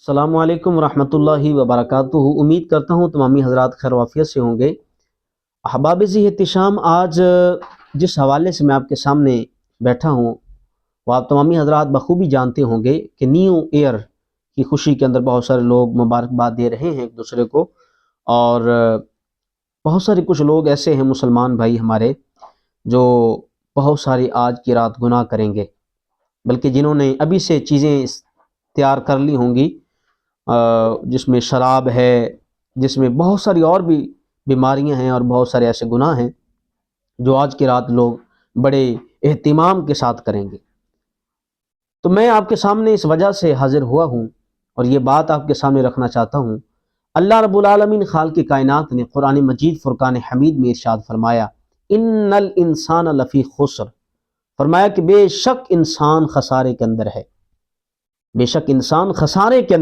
السلام علیکم ورحمۃ اللہ وبرکاتہ۔ امید کرتا ہوں تمامی حضرات خیر وافیت سے ہوں گے۔ احباب ذی احتشام، آج جس حوالے سے میں آپ کے سامنے بیٹھا ہوں وہ آپ تمامی حضرات بخوبی جانتے ہوں گے کہ نیو ایئر کی خوشی کے اندر بہت سارے لوگ مبارکباد دے رہے ہیں ایک دوسرے کو، اور بہت سارے کچھ لوگ ایسے ہیں مسلمان بھائی ہمارے جو بہت ساری آج کی رات گناہ کریں گے، بلکہ جنہوں نے ابھی سے چیزیں تیار کر لی ہوں گی، جس میں شراب ہے، جس میں بہت ساری اور بھی بیماریاں ہیں، اور بہت سارے ایسے گناہ ہیں جو آج کی رات لوگ بڑے اہتمام کے ساتھ کریں گے۔ تو میں آپ کے سامنے اس وجہ سے حاضر ہوا ہوں اور یہ بات آپ کے سامنے رکھنا چاہتا ہوں۔ اللہ رب العالمین خالق کائنات نے قرآن مجید فرقان حمید میں ارشاد فرمایا، ان الانسان لفی خسر، فرمایا کہ بے شک انسان خسارے کے اندر ہے، بے شک انسان خسارے کے اندر